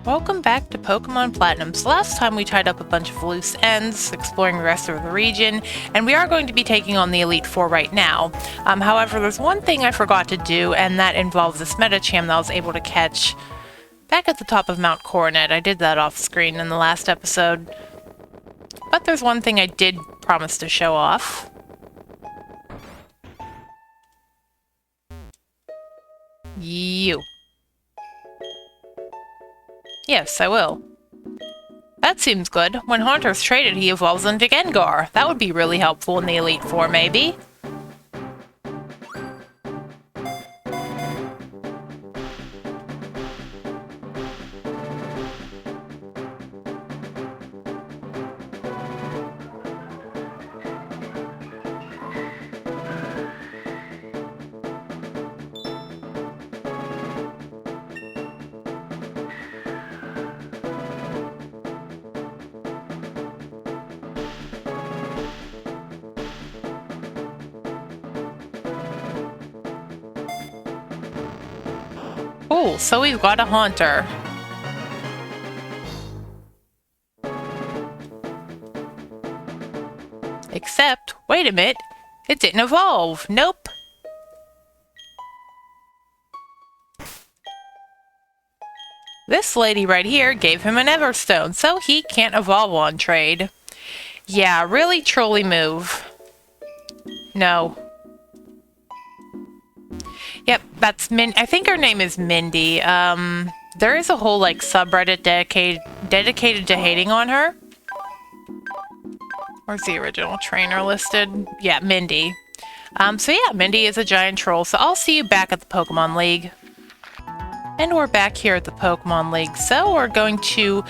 Welcome back to Pokemon Platinum. So last time we tied up a bunch of loose ends, exploring the rest of the region, and we are going to be taking on the Elite Four right now. However, there's one thing I forgot to do, and that involves this Metacham that I was able to catch back at the top of Mount Coronet. I did that off screen in the last episode. But there's one thing I did promise to show off. You. Yes, I will. That seems good. When Haunter's traded, he evolves into Gengar. That would be really helpful in the Elite Four, maybe. Cool, so we've got a Haunter. Except, wait a minute, it didn't evolve. Nope. This lady right here gave him an Everstone, so he can't evolve on trade. Yeah, really trolly move. No. Yep, that's I think her name is Mindy. There is a whole, like, subreddit dedicated to hating on her. Where's the original trainer listed? Yeah, Mindy. So yeah, Mindy is a giant troll, so I'll see you back at the Pokemon League. And we're back here at the Pokemon League, so we're going to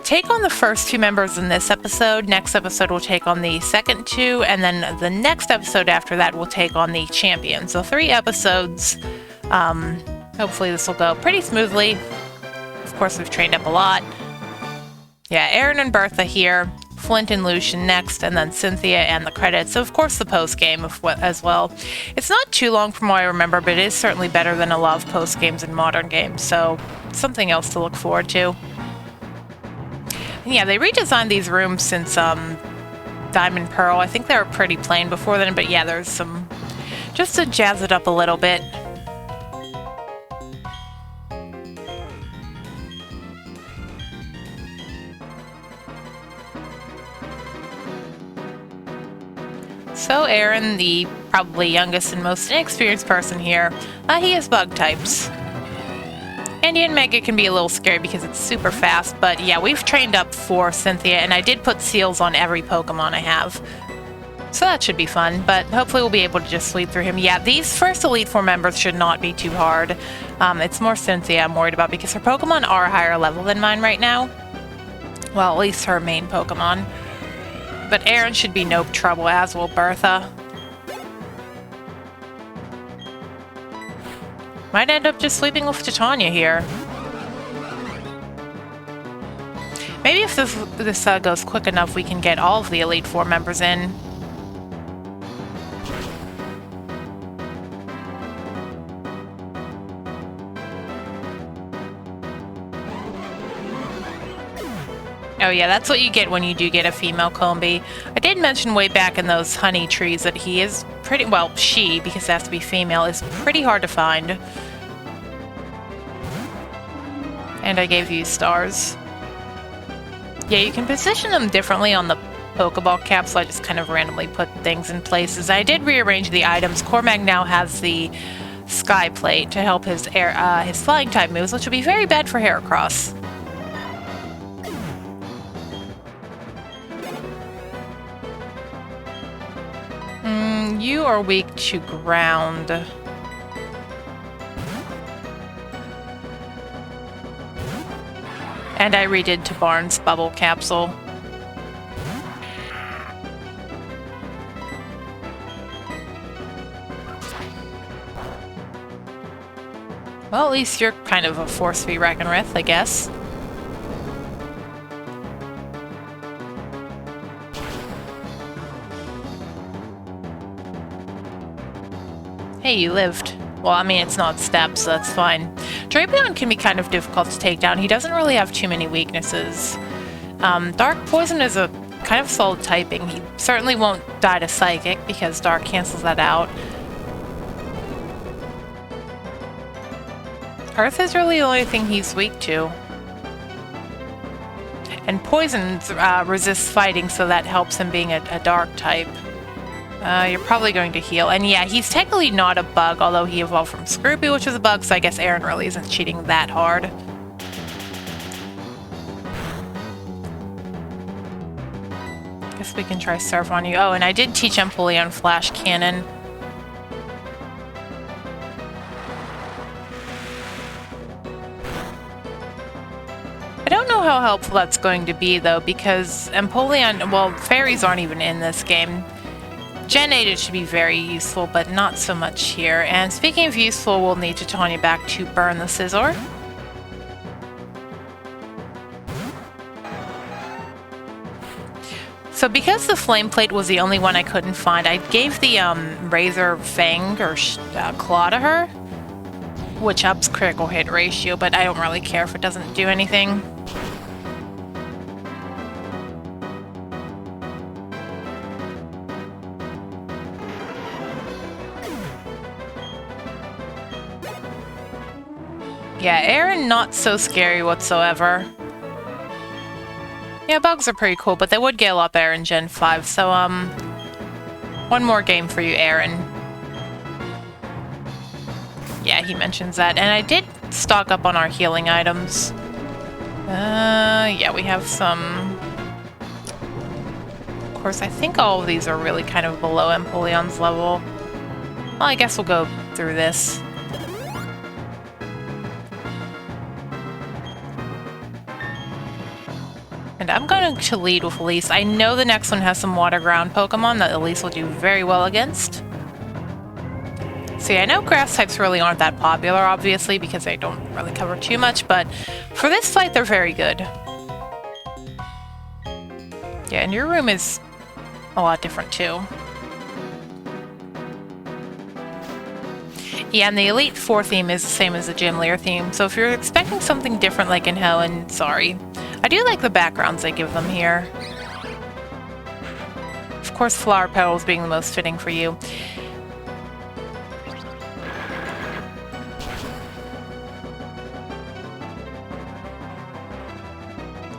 take on the first two members in this episode. Next episode we'll take on the second two, and then the next episode after that we'll take on the champion. So 3 episodes. Hopefully this will go pretty smoothly. Of course, we've trained up a lot. Yeah, Aaron and Bertha here. Flint and Lucian next, and then Cynthia and the credits. So of course the post-game as well. It's not too long from what I remember, but it is certainly better than a lot of post-games in modern games, so something else to look forward to. And yeah, they redesigned these rooms since Diamond Pearl. I think they were pretty plain before then, but yeah, there's some... just to jazz it up a little bit. So Aaron, the probably youngest and most inexperienced person here, he has bug types. Indian Mega can be a little scary because it's super fast, but yeah, we've trained up for Cynthia, and I did put seals on every Pokemon I have. So that should be fun, but hopefully we'll be able to just sweep through him. Yeah, these first Elite Four members should not be too hard. It's more Cynthia I'm worried about because her Pokemon are higher level than mine right now. Well, at least her main Pokemon. But Aaron should be no trouble, as will Bertha. Might end up just sweeping with Titania here. Maybe if this goes quick enough, we can get all of the Elite Four members in. Oh yeah, that's what you get when you do get a female Combee. I did mention way back in those honey trees that he is pretty, well, she, because it has to be female, is pretty hard to find. And I gave you stars. Yeah, you can position them differently on the Pokeball capsule. I just kind of randomly put things in places. I did rearrange the items. Cormac now has the Sky Plate to help his flying type moves, which will be very bad for Heracross. You are weak to ground. And I redid to Barnes' bubble capsule. Well, at least you're kind of a force to be reckoned with, I guess. Hey, you lived. Well, I mean, it's not steps, so that's fine. Drapion can be kind of difficult to take down. He doesn't really have too many weaknesses. Dark Poison is a kind of solid typing. He certainly won't die to Psychic because Dark cancels that out. Earth is really the only thing he's weak to. And Poison resists fighting, so that helps him being a Dark type. You're probably going to heal. And yeah, he's technically not a bug, although he evolved from Scroopy, which was a bug, so I guess Aaron really isn't cheating that hard. Guess we can try Surf on you. Oh, and I did teach Empoleon Flash Cannon. I don't know how helpful that's going to be, though, because Empoleon, well, fairies aren't even in this game. Gen 8 it should be very useful, but not so much here. And speaking of useful, we'll need Titania back to burn the Scizor. So because the Flame Plate was the only one I couldn't find, I gave the Razor Fang or Claw to her, which ups critical hit ratio, but I don't really care if it doesn't do anything. Yeah, Aaron, not so scary whatsoever. Yeah, bugs are pretty cool, but they would get a lot better in Gen 5, so, one more game for you, Aaron. Yeah, he mentions that. And I did stock up on our healing items. Yeah, we have some... Of course, I think all of these are really kind of below Empoleon's level. Well, I guess we'll go through this. And I'm going to lead with Elise. I know the next one has some water ground Pokemon that Elise will do very well against. See, I know grass types really aren't that popular, obviously, because they don't really cover too much, but for this fight, they're very good. Yeah, and your room is a lot different, too. Yeah, and the Elite Four theme is the same as the Gym Leader theme, so if you're expecting something different like in Helen, sorry. I do like the backgrounds they give them here. Of course, Flower Petals being the most fitting for you.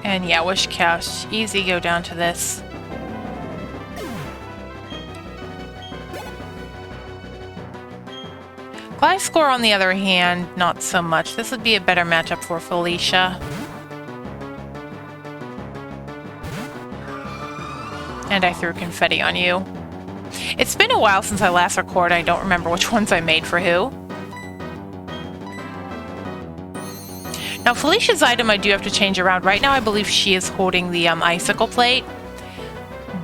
And yeah, Wish Cash. Easy, go down to this. Gliscor, on the other hand, not so much. This would be a better matchup for Felicia. And I threw confetti on you. It's been a while since I last recorded. I don't remember which ones I made for who. Now, Felicia's item I do have to change around. Right now, I believe she is holding the Icicle Plate.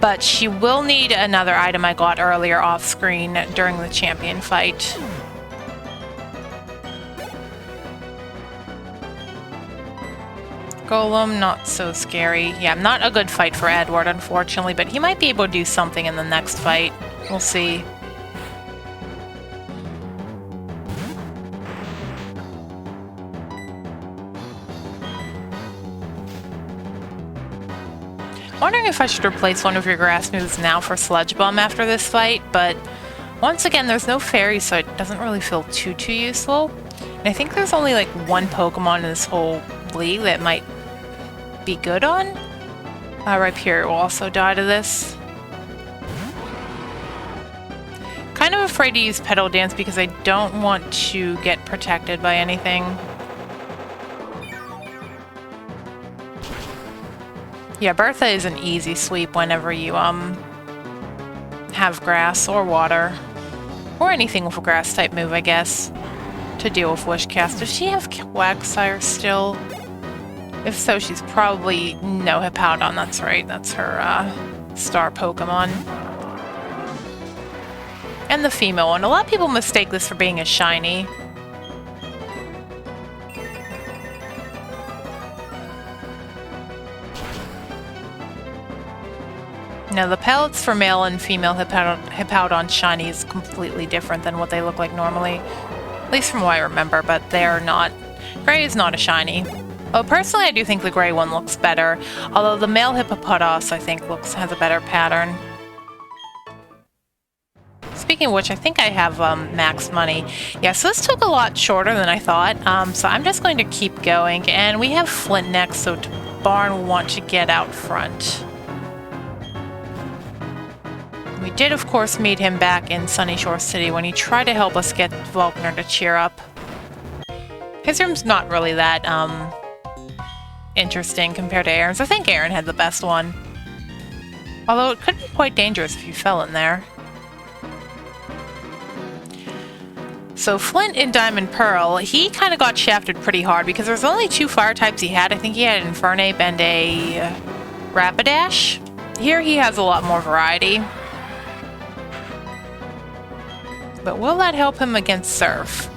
But she will need another item I got earlier off screen during the champion fight. Golem, not so scary. Yeah, not a good fight for Edward, unfortunately, but he might be able to do something in the next fight. We'll see. Wondering if I should replace one of your grass moves now for Sludge Bomb after this fight, but once again, there's no fairy, so it doesn't really feel too useful. And I think there's only like one Pokemon in this whole league that might be good on. Rhyperior will also die to this. Kind of afraid to use Petal Dance because I don't want to get protected by anything. Yeah, Bertha is an easy sweep whenever you have grass or water. Or anything with a grass type move, I guess. To deal with Wish Cast. Does she have Quagsire still? If so, she's probably no Hippowdon. That's right. That's her star Pokemon. And the female one. A lot of people mistake this for being a shiny. Now, the pellets for male and female Hippowdon shiny is completely different than what they look like normally. At least from what I remember, but they're not Gray is not a shiny. Well, personally, I do think the gray one looks better, although the male hippopotamus, I think, has a better pattern. Speaking of which, I think I have max money. Yeah, so this took a lot shorter than I thought, so I'm just going to keep going. And we have Flint next, so Barn will want to get out front. We did, of course, meet him back in Sunny Shore City when he tried to help us get Volkner to cheer up. His room's not really that interesting compared to Aaron's. I think Aaron had the best one. Although it could be quite dangerous if you fell in there. So Flint in Diamond Pearl, he kind of got shafted pretty hard because there's only 2 fire types he had. I think he had an Infernape and a Rapidash. Here he has a lot more variety. But will that help him against Surf?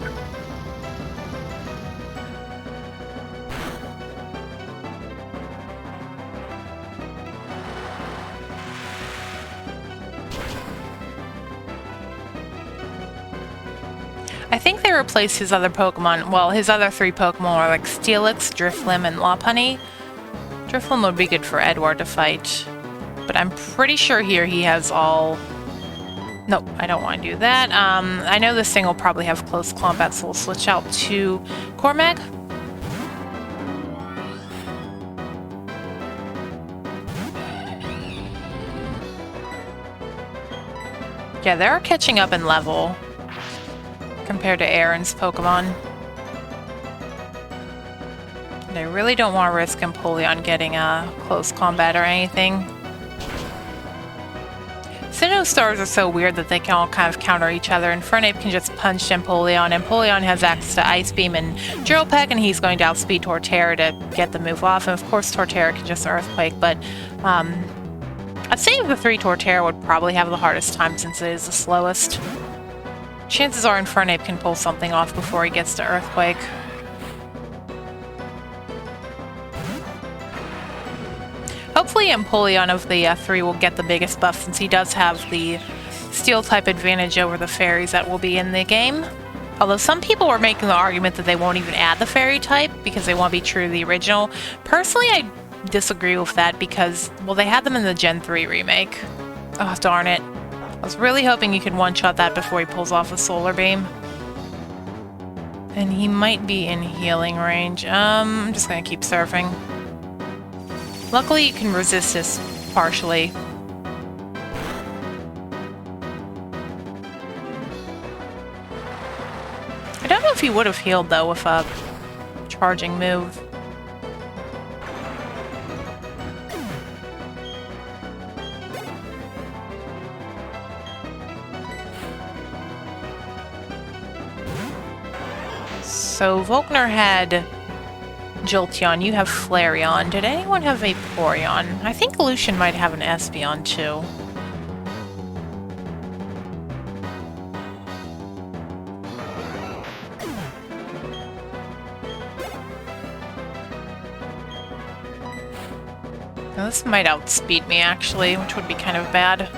I think they replaced his other Pokemon. Well, his other 3 Pokemon are like Steelix, Drifloon, and Lopunny. Drifloon would be good for Edward to fight. But I'm pretty sure here he has all... Nope, I don't want to do that. I know this thing will probably have close combat, so we'll switch out to Cormag. Yeah, they're catching up in level compared to Aaron's Pokemon. And I really don't want to risk Empoleon getting a close combat or anything. Sinnoh stars are so weird that they can all kind of counter each other. Infernape can just punch Empoleon. Empoleon has access to Ice Beam and Drill Peck, and he's going to outspeed Torterra to get the move off. And of course Torterra can just Earthquake, but I'd say the 3 Torterra would probably have the hardest time since it is the slowest. Chances are Infernape can pull something off before he gets to Earthquake. Hopefully Empoleon of the 3 will get the biggest buff since he does have the Steel-type advantage over the fairies that will be in the game. Although some people were making the argument that they won't even add the fairy type because they want to be true to the original. Personally, I disagree with that because, well, they had them in the Gen 3 remake. Oh, darn it. I was really hoping you could one-shot that before he pulls off a Solar Beam. And he might be in healing range. I'm just gonna keep surfing. Luckily, you can resist this partially. I don't know if he would have healed, though, with a charging move. So, Volkner had Jolteon, you have Flareon. Did anyone have Vaporeon? I think Lucian might have an Espeon, too. Now, this might outspeed me, actually, which would be kind of bad.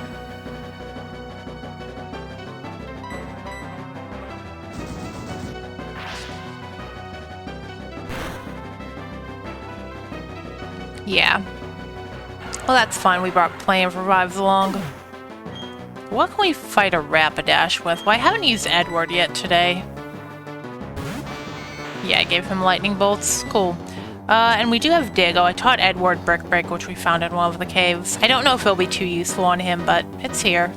Yeah. Well, that's fine. We brought plenty of revives along. What can we fight a Rapidash with? Well, I haven't used Edward yet today. Yeah, I gave him lightning bolts. Cool. And we do have Dig. Oh, I taught Edward Brick Break, which we found in one of the caves. I don't know if it'll be too useful on him, but it's here.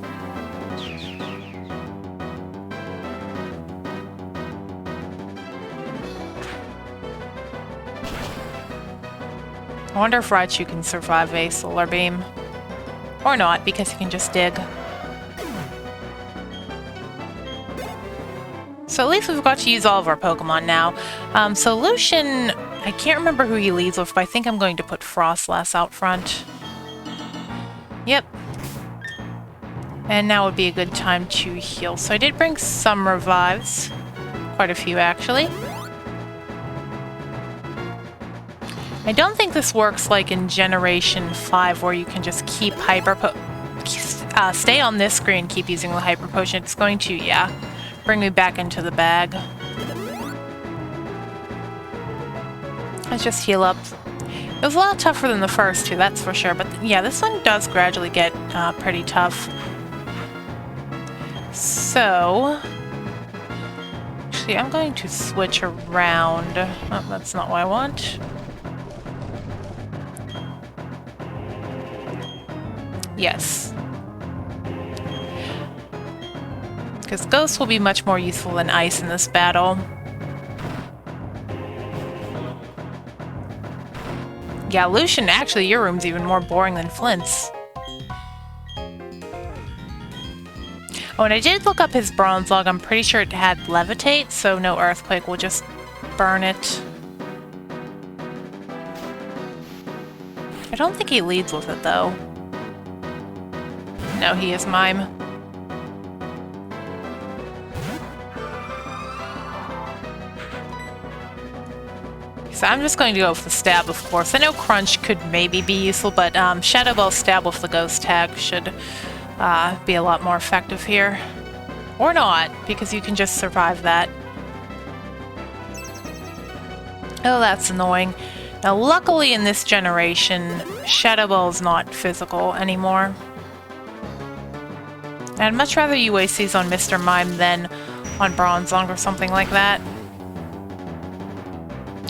I wonder if Raichu can survive a Solar Beam. Or not, because he can just dig. So at least we've got to use all of our Pokemon now. So Lucian, I can't remember who he leads with, but I think I'm going to put Frostlass out front. Yep. And now would be a good time to heal. So I did bring some revives. Quite a few, actually. I don't think this works like in Generation 5 where you can just keep stay on this screen, keep using the Hyper Potion. It's going to, yeah, bring me back into the bag. Let's just heal up. It was a lot tougher than the first two, that's for sure. But yeah, this one does gradually get pretty tough. So... actually, I'm going to switch around. Oh, that's not what I want. Yes. Because Ghost will be much more useful than Ice in this battle. Yeah, Lucian, actually, your room's even more boring than Flint's. Oh, and I did look up his bronze log. I'm pretty sure it had levitate, so no earthquake. We'll just burn it. I don't think he leads with it, though. No, he is Mime. So I'm just going to go with the stab, of course. I know Crunch could maybe be useful, but Shadow Ball stab with the ghost tag should be a lot more effective here. Or not, because you can just survive that. Oh, that's annoying. Now, luckily in this generation, Shadow Ball is not physical anymore. I'd much rather you waste these on Mr. Mime than on Bronzong or something like that.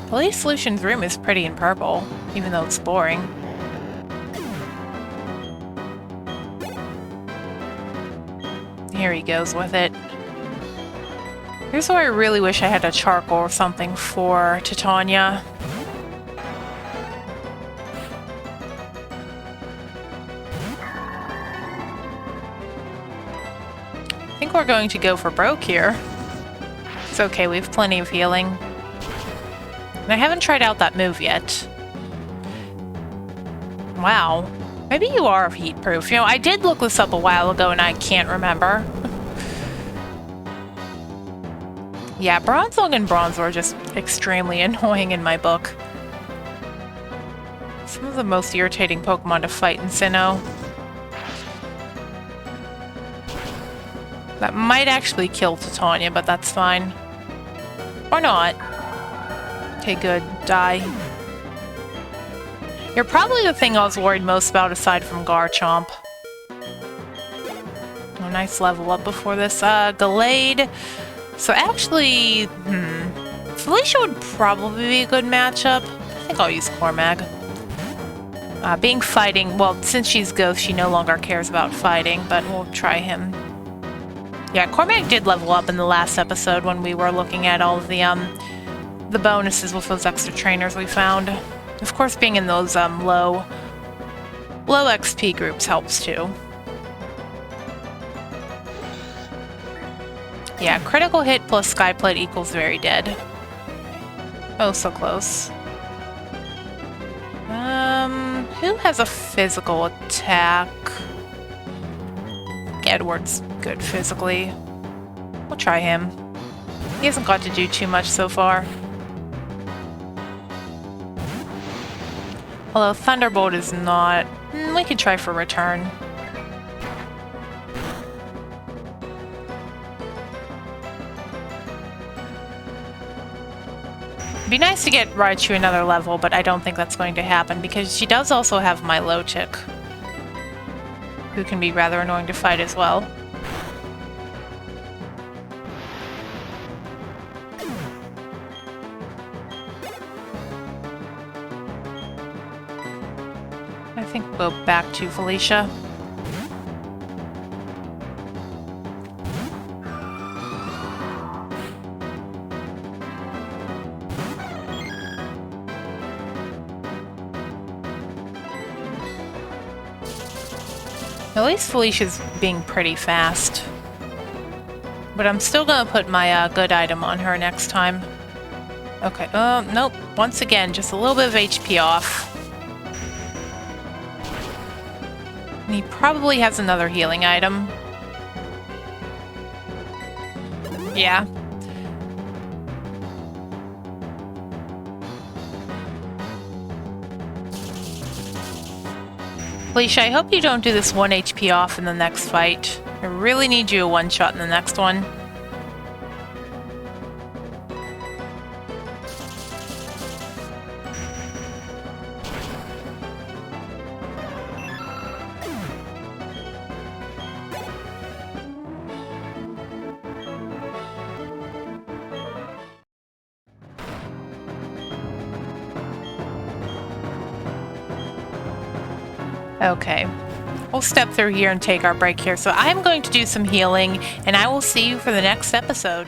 At least Lucian's room is pretty in purple, even though it's boring. Here he goes with it. Here's where I really wish I had a charcoal or something for Titania. I think we're going to go for broke here. It's okay, we have plenty of healing. And I haven't tried out that move yet. Wow. Maybe you are heat-proof. You know, I did look this up a while ago and I can't remember. Yeah, Bronzong and Bronzor are just extremely annoying in my book. Some of the most irritating Pokemon to fight in Sinnoh. That might actually kill Titania, but that's fine. Or not. Okay, good. Die. You're probably the thing I was worried most about aside from Garchomp. Oh, nice level up before this. Gallade. So actually, Felicia would probably be a good matchup. I think I'll use Cormag. Being fighting, well, since she's Ghost, she no longer cares about fighting, but we'll try him. Yeah, Cormag did level up in the last episode when we were looking at all of the bonuses with those extra trainers we found. Of course, being in those low XP groups helps too. Yeah, critical hit plus Skyplate equals very dead. Oh, so close. Who has a physical attack? Edward's good physically. We'll try him. He hasn't got to do too much so far. Although Thunderbolt is not... we could try for return. It'd be nice to get Raichu another level, but I don't think that's going to happen because she does also have Milotic, who can be rather annoying to fight as well. I think we'll go back to Felicia. At least Felicia's being pretty fast. But I'm still gonna put my good item on her next time. Okay, nope. Once again, just a little bit of HP off. And he probably has another healing item. Yeah. Felicia, I hope you don't do this 1 HP off in the next fight. I really need you a one-shot in the next one. Okay. We'll step through here and take our break here. So I'm going to do some healing, and I will see you for the next episode.